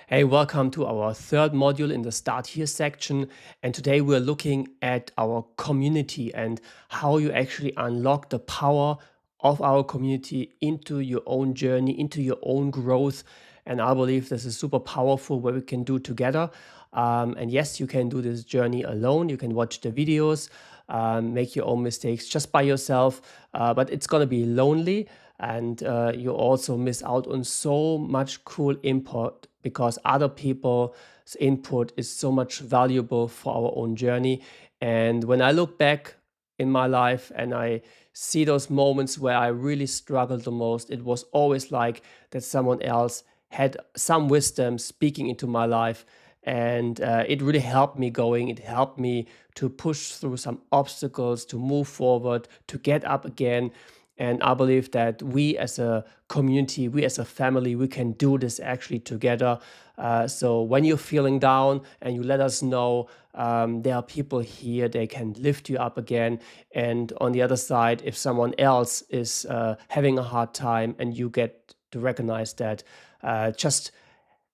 Hey, welcome to our third module in the Start Here section. And today we're looking at our community and how you actually unlock the power of our community into your own journey, into your own growth. And I believe this is super powerful what we can do together. And yes, you can do this journey alone. You can watch the videos, make your own mistakes just by yourself, but it's going to be lonely. And you also miss out on so much cool input because other people's input is so much valuable for our own journey. And when I look back in my life and I see those moments where I really struggled the most, it was always like that someone else had some wisdom speaking into my life. And it really helped me going. It helped me to push through some obstacles, to move forward, to get up again. And I believe that we as a community, we as a family, we can do this actually together. So when you're feeling down and you let us know, there are people here, they can lift you up again. And on the other side, if someone else is having a hard time and you get to recognize that, just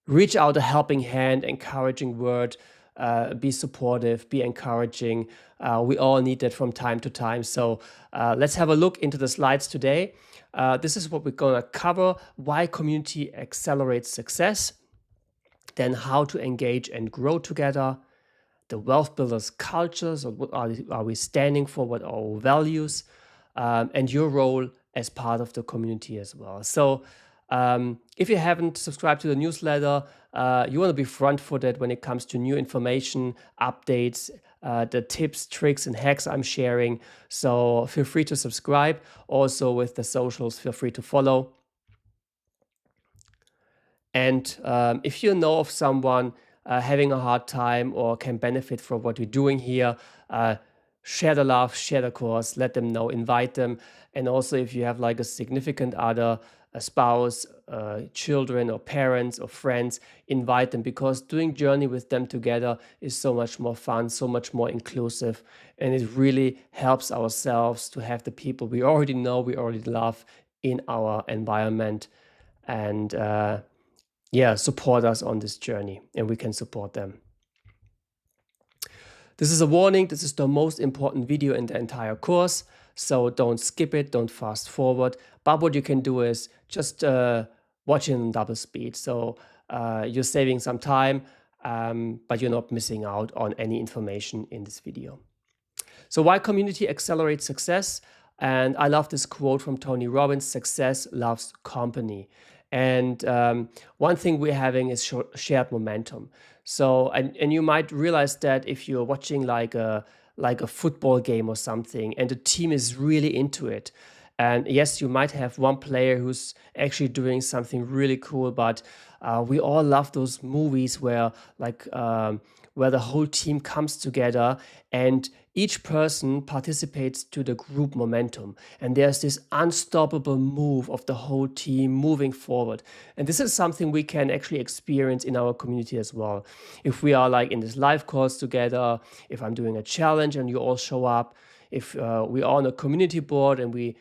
reach out a helping hand, encouraging word, be supportive, be encouraging. We all need that from time to time. So let's have a look into the slides today. This is what we're going to cover: why community accelerates success, then how to engage and grow together, the Wealth Builders culture, so what are we standing for, what are our values, and your role as part of the community as well. So if you haven't subscribed to the newsletter, you want to be front-footed when it comes to new information, updates, the tips, tricks, and hacks I'm sharing. So feel free to subscribe. Also with the socials, feel free to follow. And if you know of someone having a hard time or can benefit from what we're doing here, share the love, share the course, let them know, invite them. And also if you have like a significant other, a spouse, children or parents or friends, invite them, because doing journey with them together is so much more fun, so much more inclusive. And it really helps ourselves to have the people we already know, we already love in our environment. And support us on this journey, and we can support them. This is a warning. This is the most important video in the entire course, so don't skip it, don't fast forward. But what you can do is just watch it in double speed. So you're saving some time, but you're not missing out on any information in this video. So why community accelerates success? And I love this quote from Tony Robbins: "Success loves company." And one thing we're having is shared momentum. So, and you might realize that if you're watching like a football game or something, and the team is really into it. And yes, you might have one player who's actually doing something really cool, but we all love those movies where where the whole team comes together and each person participates to the group momentum. And there's this unstoppable move of the whole team moving forward. And this is something we can actually experience in our community as well. If we are like in this live course together, if I'm doing a challenge and you all show up, if we are on a community board and we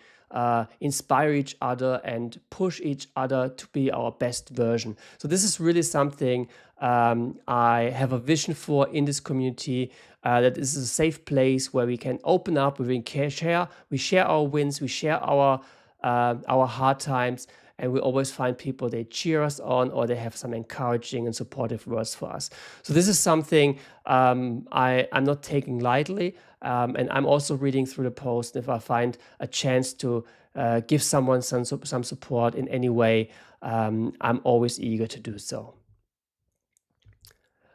inspire each other and push each other to be our best version. So this is really something I have a vision for in this community, that this is a safe place where we can open up, where we can share our wins, we share our hard times, and we always find people, they cheer us on or they have some encouraging and supportive words for us. So this is something I'm not taking lightly. And I'm also reading through the post. If I find a chance to give someone some support in any way, I'm always eager to do so.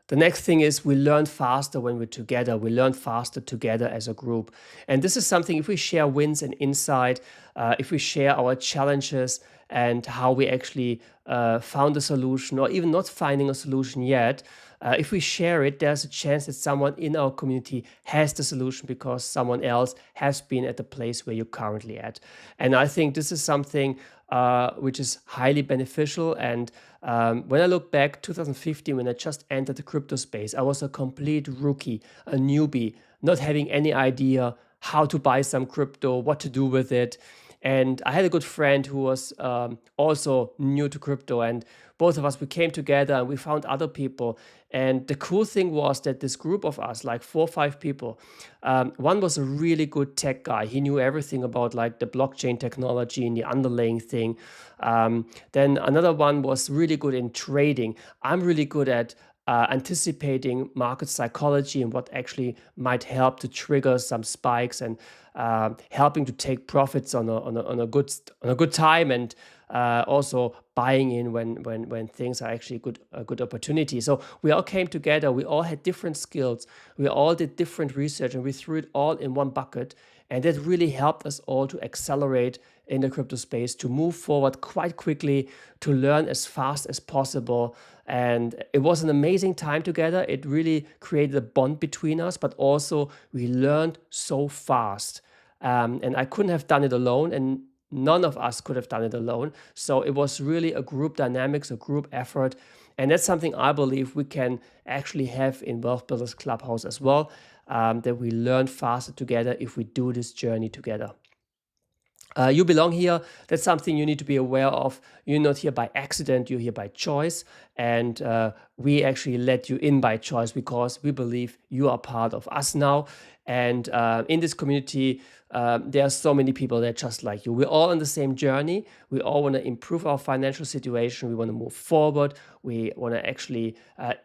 The next thing is we learn faster when we're together. We learn faster together as a group. And this is something, if we share wins and insight, if we share our challenges and how we actually found a solution, or even not finding a solution yet, if we share it, there's a chance that someone in our community has the solution because someone else has been at the place where you're currently at. And I think this is something which is highly beneficial. And when I look back, 2015, when I just entered the crypto space, I was a complete rookie, a newbie, not having any idea how to buy some crypto, what to do with it. And I had a good friend who was also new to crypto, and both of us, we came together and we found other people. And the cool thing was that this group of us, like 4 or 5 people, one was a really good tech guy. He knew everything about like the blockchain technology and the underlying thing. Then another one was really good in trading. I'm really good at anticipating market psychology and what actually might help to trigger some spikes, and helping to take profits on a good time, and also buying in when things are actually a good opportunity. So we all came together. We all had different skills. We all did different research, and we threw it all in one bucket. And that really helped us all to accelerate in the crypto space, to move forward quite quickly, to learn as fast as possible. And it was an amazing time together. It really created a bond between us, but also we learned so fast. And I couldn't have done it alone, and none of us could have done it alone. So it was really a group dynamics, a group effort. And that's something I believe we can actually have in Wealth Builders Clubhouse as well, that we learn faster together if we do this journey together. You belong here. That's something you need to be aware of. You're not here by accident, you're here by choice. And we actually let you in by choice because we believe you are part of us now. And in this community, there are so many people that are just like you. We're all on the same journey. We all want to improve our financial situation. We want to move forward. We want to actually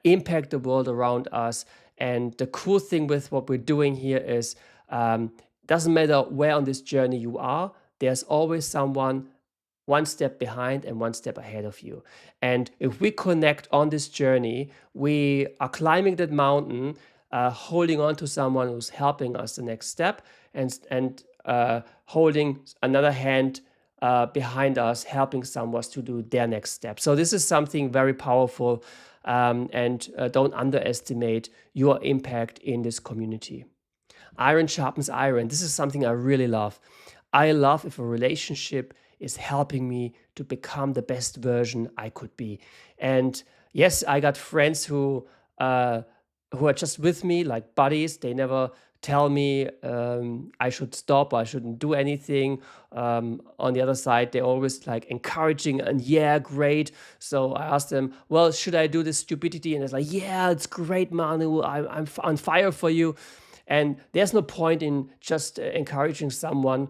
impact the world around us. And the cool thing with what we're doing here is, doesn't matter where on this journey you are, there's always someone one step behind and one step ahead of you. And if we connect on this journey, we are climbing that mountain, holding on to someone who's helping us the next step, and holding another hand behind us, helping someone to do their next step. So this is something very powerful, and don't underestimate your impact in this community. Iron sharpens iron. This is something I really love. I love if a relationship is helping me to become the best version I could be. And yes, I got friends who are just with me, like buddies. They never tell me I should stop or I shouldn't do anything. On the other side, they're always like encouraging and yeah, great. So I asked them, well, should I do this stupidity? And it's like, yeah, it's great, Manu. I'm on fire for you. And there's no point in just encouraging someone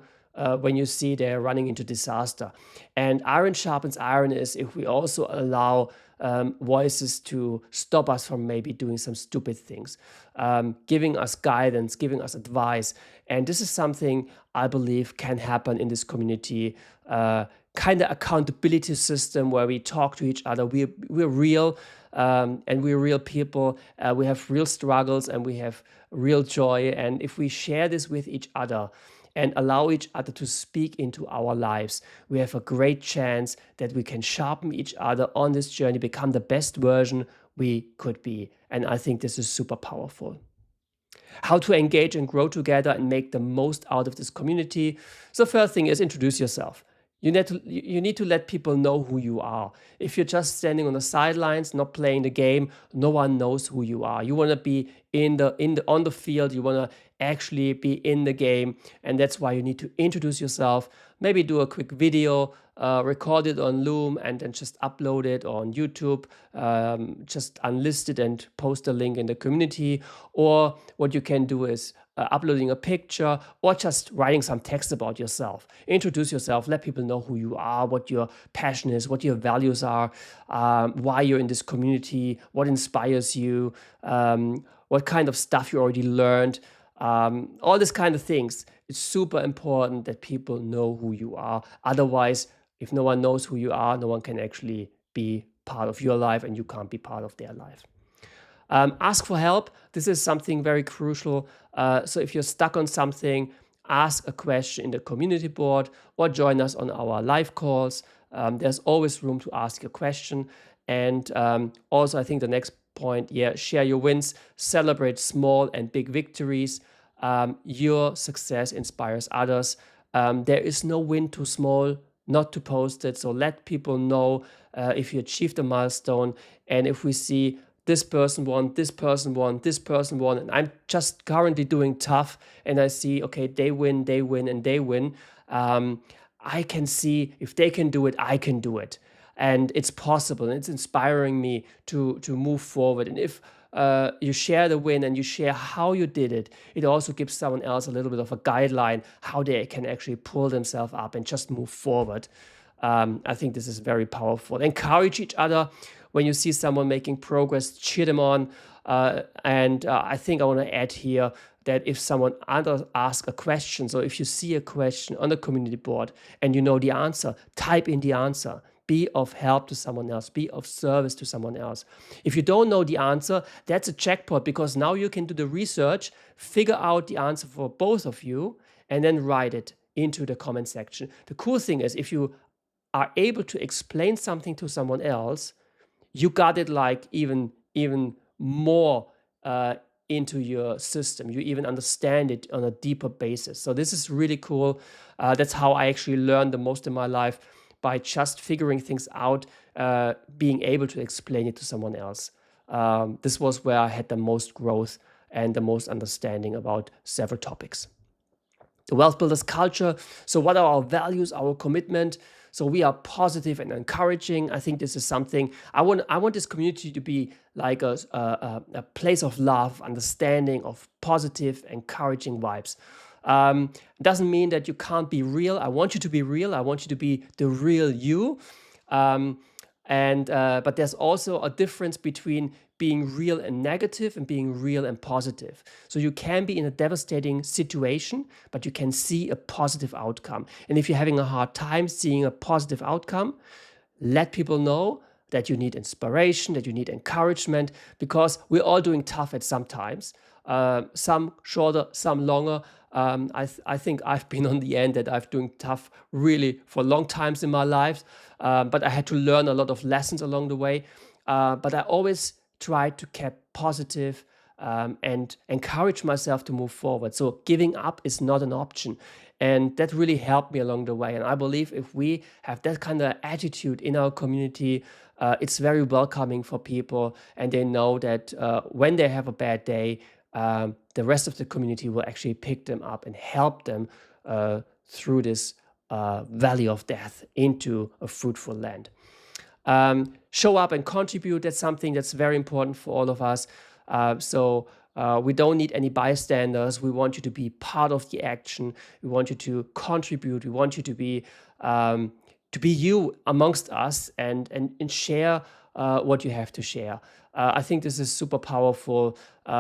when you see they're running into disaster. And iron sharpens iron is if we also allow voices to stop us from maybe doing some stupid things, giving us guidance, giving us advice. And this is something I believe can happen in this community. Kind of accountability system where we talk to each other. We're real, and we're real people. We have real struggles and we have real joy. And if we share this with each other and allow each other to speak into our lives, we have a great chance that we can sharpen each other on this journey, become the best version we could be. And I think this is super powerful. How to engage and grow together and make the most out of this community. So first thing is introduce yourself. You need to let people know who you are. If you're just standing on the sidelines, not playing the game, no one knows who you are. You want to be on the field. You want to actually be in the game, and that's why you need to introduce yourself. Maybe do a quick video, record it on Loom, and then just upload it on YouTube. Just unlist it and post a link in the community. Or what you can do is uploading a picture or just writing some text about yourself. Introduce yourself, let people know who you are, what your passion is, what your values are, why you're in this community, what inspires you, what kind of stuff you already learned, all these kind of things. It's super important that people know who you are. Otherwise, if no one knows who you are, no one can actually be part of your life and you can't be part of their life. Ask for help. This is something very crucial. So if you're stuck on something, ask a question in the community board or join us on our live calls. There's always room to ask a question. And also, I think the next point, share your wins, celebrate small and big victories. Your success inspires others. There is no win too small not to post it. So let people know if you achieved a milestone. And if we see this person won, this person won, this person won, and I'm just currently doing tough, and I see, okay, they win, and they win. I can see if they can do it, I can do it. And it's possible, and it's inspiring me to move forward. And if you share the win and you share how you did it, it also gives someone else a little bit of a guideline how they can actually pull themselves up and just move forward. I think this is very powerful. Encourage each other when you see someone making progress, cheer them on. And I think I want to add here that if someone asks a question, so if you see a question on the community board and you know the answer, type in the answer. Be of help to someone else, be of service to someone else. If you don't know the answer, that's a jackpot, because now you can do the research, figure out the answer for both of you, and then write it into the comment section. The cool thing is, if you are able to explain something to someone else, you got it like even more into your system. You even understand it on a deeper basis. So this is really cool. That's how I actually learned the most in my life, by just figuring things out, being able to explain it to someone else. This was where I had the most growth and the most understanding about several topics. The Wealth Builders culture. So what are our values, our commitment? So we are positive and encouraging. I think this is something I want this community to be like a place of love, understanding, of positive, encouraging vibes. Doesn't mean that you can't be real. I want you to be real. I want you to be the real you. But there's also a difference between being real and negative and being real and positive. So you can be in a devastating situation, but you can see a positive outcome. And if you're having a hard time seeing a positive outcome, let people know that you need inspiration, that you need encouragement, because we're all doing tough at some times. Some shorter, some longer. I think I've been on the end that I've doing tough really for long times in my life, but I had to learn a lot of lessons along the way. But I always try to keep positive and encourage myself to move forward. So giving up is not an option. And that really helped me along the way. And I believe if we have that kind of attitude in our community, it's very welcoming for people. And they know that when they have a bad day, the rest of the community will actually pick them up and help them through this valley of death into a fruitful land. Show up and contribute. That's something that's very important for all of us. So we don't need any bystanders. We want you to be part of the action. We want you to contribute. We want you to be you amongst us and share what you have to share. I think this is super powerful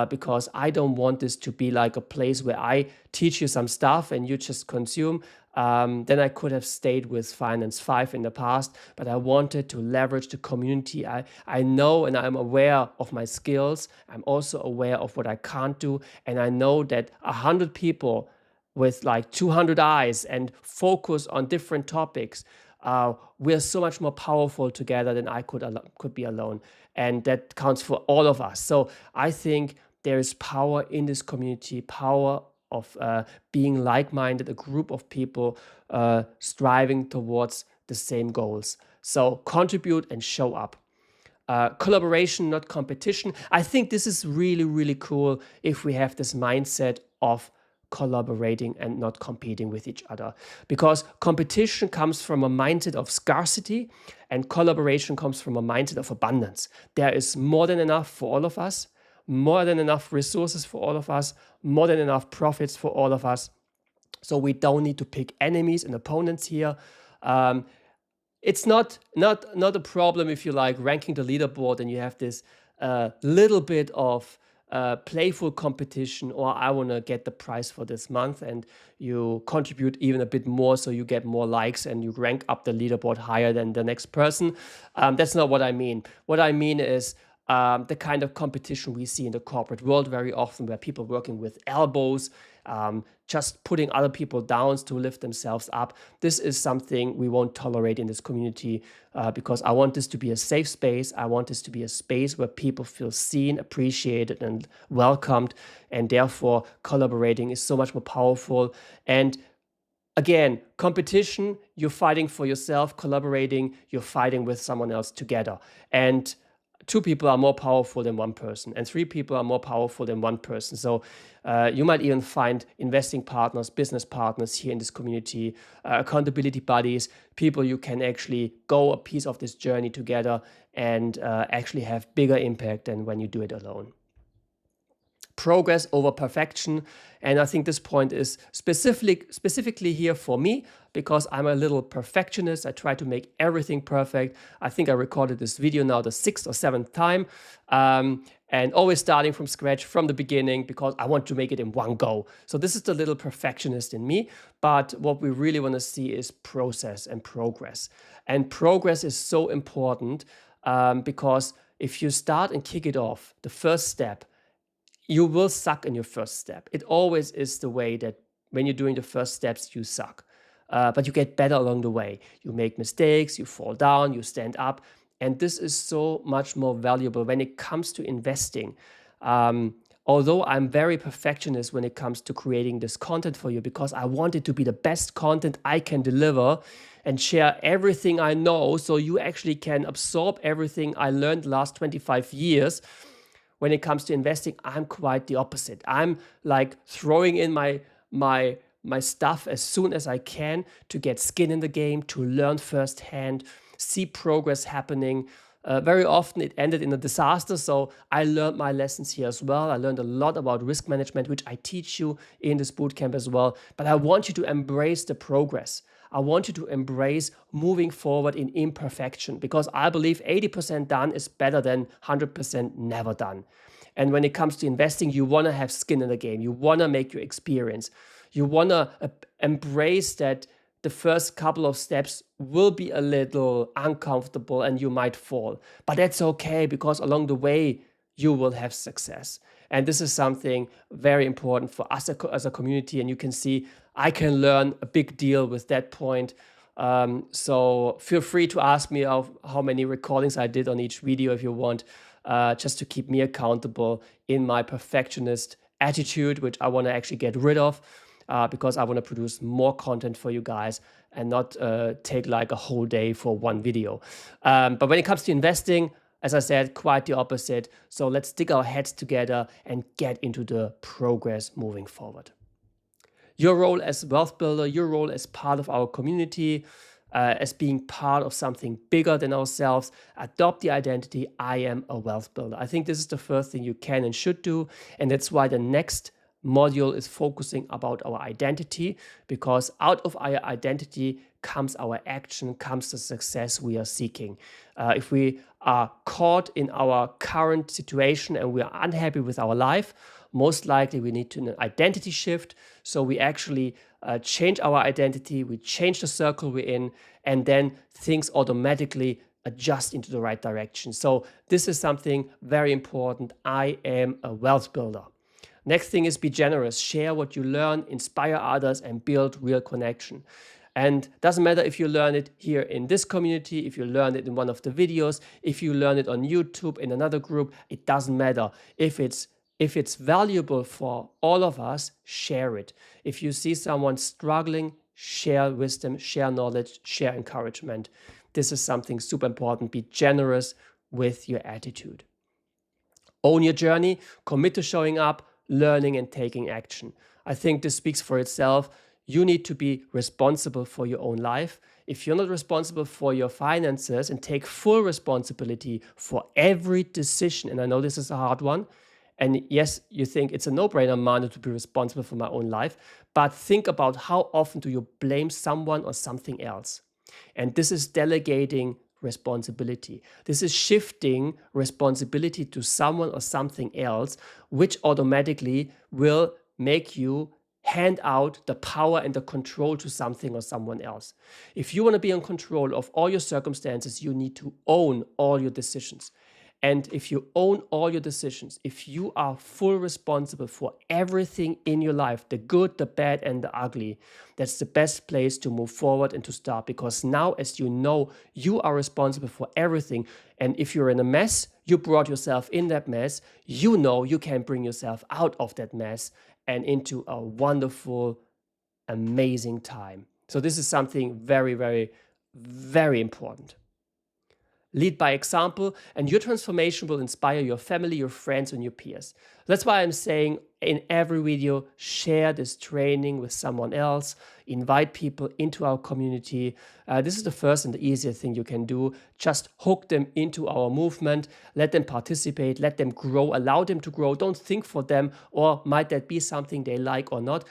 because I don't want this to be like a place where I teach you some stuff and you just consume. Then I could have stayed with Finance 5 in the past, but I wanted to leverage the community. I know and I'm aware of my skills. I'm also aware of what I can't do. And I know that 100 people with like 200 eyes and focus on different topics, we're so much more powerful together than I could be alone. And that counts for all of us. So I think there is power in this community, power of being like-minded, a group of people striving towards the same goals. So contribute and show up. Collaboration, not competition. I think this is really, really cool if we have this mindset of collaborating and not competing with each other, because competition comes from a mindset of scarcity and collaboration comes from a mindset of abundance. There is more than enough for all of us, more than enough resources for all of us, more than enough profits for all of us. So we don't need to pick enemies and opponents here. It's not a problem if you like ranking the leaderboard and you have this little bit of playful competition, or I want to get the prize for this month, and you contribute even a bit more so you get more likes and you rank up the leaderboard higher than the next person. That's not what I mean. What I mean is the kind of competition we see in the corporate world very often, where people working with elbows, just putting other people down to lift themselves up. This is something we won't tolerate in this community because I want this to be a safe space. I want this to be a space where people feel seen, appreciated, and welcomed. And therefore, collaborating is so much more powerful. And again, competition, you're fighting for yourself. Collaborating, you're fighting with someone else together. And two people are more powerful than one person, and three people are more powerful than one person. So you might even find investing partners, business partners here in this community, accountability buddies, people you can actually go a piece of this journey together and actually have bigger impact than when you do it alone. Progress over perfection. And I think this point is specifically here for me because I'm a little perfectionist. I try to make everything perfect. I think I recorded this video now the 6th or 7th time, and always starting from scratch from the beginning because I want to make it in one go. So this is the little perfectionist in me. But what we really want to see is process and progress. And progress is so important because if you start and kick it off, the first step, you will suck in your first step. It always is the way that when you're doing the first steps, you suck. But you get better along the way. You make mistakes, you fall down, you stand up. And this is so much more valuable when it comes to investing. Although I'm very perfectionist when it comes to creating this content for you because I want it to be the best content I can deliver and share everything I know so you actually can absorb everything I learned the last 25 years. When it comes to investing, I'm quite the opposite. I'm like throwing in my stuff as soon as I can to get skin in the game, to learn firsthand, see progress happening. Very often it ended in a disaster, so I learned my lessons here as well. I learned a lot about risk management, which I teach you in this bootcamp as well. But I want you to embrace the progress. I want you to embrace moving forward in imperfection because I believe 80% done is better than 100% never done. And when it comes to investing, you want to have skin in the game. You want to make your experience. You want to embrace that the first couple of steps will be a little uncomfortable and you might fall. But that's okay because along the way, you will have success. And this is something very important for us as a community. And you can see I can learn a big deal with that point. So feel free to ask me how many recordings I did on each video if you want, just to keep me accountable in my perfectionist attitude, which I want to actually get rid of because I want to produce more content for you guys and not take like a whole day for one video. But when it comes to investing, as I said, quite the opposite. So let's stick our heads together and get into the progress moving forward. Your role as wealth builder, your role as part of our community, as being part of something bigger than ourselves, adopt the identity, I am a wealth builder. I think this is the first thing you can and should do. And that's why the next module is focusing about our identity, because out of our identity comes our action, comes the success we are seeking. If we are caught in our current situation and we are unhappy with our life, most likely we need to an identity shift. So we actually change our identity, we change the circle we're in, and then things automatically adjust into the right direction. So this is something very important. I am a wealth builder. Next thing is be generous. Share what you learn, inspire others, and build real connection. And doesn't matter if you learn it here in this community, if you learn it in one of the videos, if you learn it on YouTube in another group, it doesn't matter. If it's valuable for all of us, share it. If you see someone struggling, share wisdom, share knowledge, share encouragement. This is something super important. Be generous with your attitude. Own your journey, commit to showing up, learning and taking action. I think this speaks for itself. You need to be responsible for your own life. If you're not responsible for your finances and take full responsibility for every decision, and I know this is a hard one, and yes, you think it's a no-brainer, Manu, to be responsible for my own life, but think about how often do you blame someone or something else? And this is delegating responsibility. This is shifting responsibility to someone or something else, which automatically will make you hand out the power and the control to something or someone else. If you want to be in control of all your circumstances, you need to own all your decisions. And if you own all your decisions, if you are full responsible for everything in your life, the good, the bad, and the ugly, that's the best place to move forward and to start. Because now, as you know, you are responsible for everything. And if you're in a mess, you brought yourself in that mess, you know you can bring yourself out of that mess and into a wonderful, amazing time. So this is something very, very, very important. Lead by example, and your transformation will inspire your family, your friends, and your peers. That's why I'm saying in every video, share this training with someone else, invite people into our community. This is the first and the easiest thing you can do. Just hook them into our movement, let them participate, let them grow, allow them to grow. Don't think for them, or might that be something they like or not.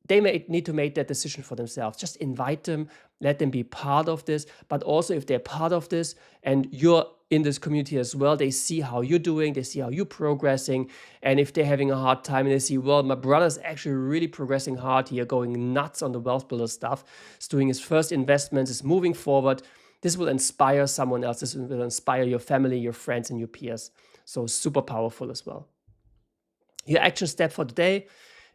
They may need to make that decision for themselves. Just invite them, let them be part of this. But also, if they're part of this and you're in this community as well, they see how you're doing, they see how you're progressing. And if they're having a hard time and they see, well, my brother's actually really progressing hard here, going nuts on the wealth builder stuff, he's doing his first investments, is moving forward. This will inspire someone else. This will inspire your family, your friends, and your peers. So super powerful as well. Your action step for today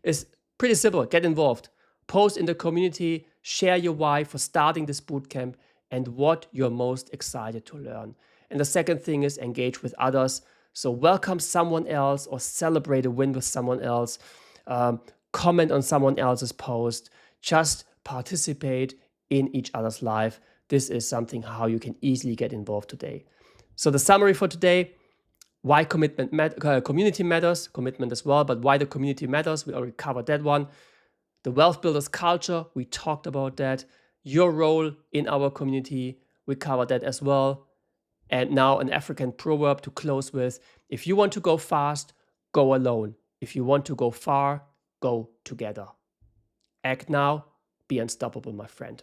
is pretty simple. Get involved. Post in the community, share your why for starting this bootcamp and what you're most excited to learn. And the second thing is engage with others. So welcome someone else or celebrate a win with someone else. Comment on someone else's post. Just participate in each other's life. This is something how you can easily get involved today. So the summary for today: why community matters, commitment as well, but why the community matters, we already covered that one. The Wealth Builders culture, we talked about that. Your role in our community, we covered that as well. And now an African proverb to close with: if you want to go fast, go alone. If you want to go far, go together. Act now, be unstoppable, my friend.